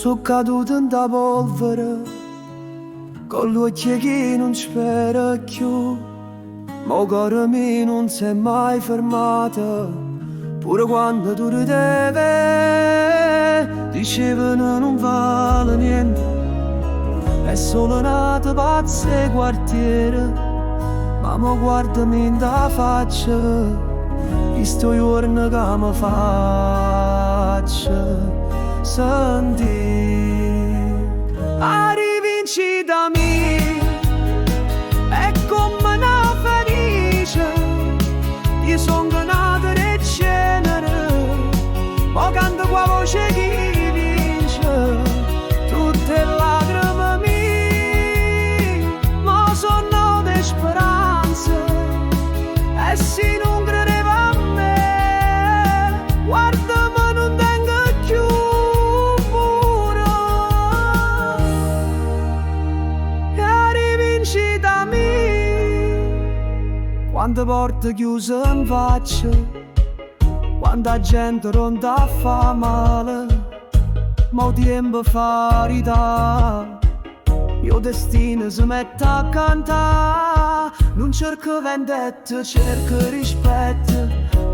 so caduto in da polvere, con l'occhio che non spera più. Ma il cuore mio non si è mai fermato, pure quando tu ridevi, dicevano non vale niente, è solo nata pazza e quartiere. Ma mo guardami in da faccia, questo giorno che mi faccia sentire. La rivincita mia è come una felice, io sono nata nel cenere, ma canto qua voce chi vince, tutte le lacrime mie, ma sono di speranza, e se non credeva a me, guardami non tengo più paura, e la rivincita mia, quante porte chiuse in faccia, quanta gente non ti fa male, ma il tempo fa verità, il destino si mette a cantare, non cerco vendetta, cerco rispetto,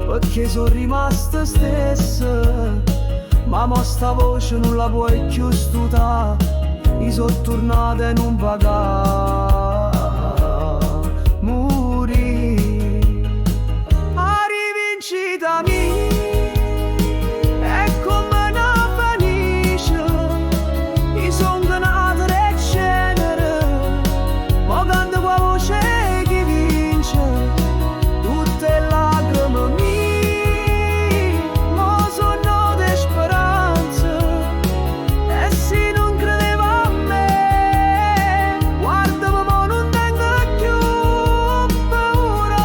perché sono rimasta stessa, ma mo sta voce non la puoi più stutare, io sono tornata in un pagare. La rivincita mia è come una felice, io sono nata nel cenere, ma canto qua voce chi vince, tutte le lacrime mie, ma sono di speranza, e se non credeva a me, guardami ma non tengo più paura,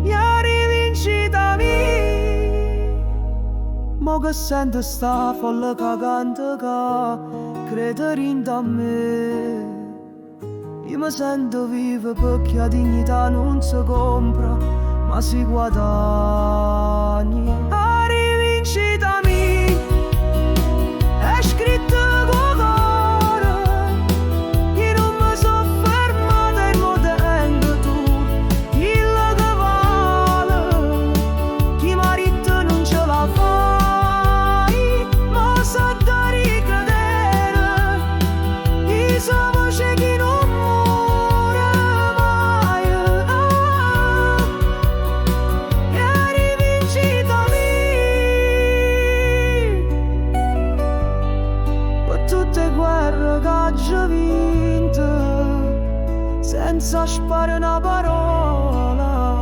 la rivincita mia, mo che sento sta folla che canta che crede in me, io mi sento viva perché la dignità non si compra, ma si guadagna. La rivincita mia è scritta con cuore, io non mi so fermata e mo tengo tu, il che vale, chi marito non ce la fai, ma sa da ricredere, io so voce chi non muore mai, e la rivincita mia, per tutte le guerre che ho già vinto, senza sparare una parola,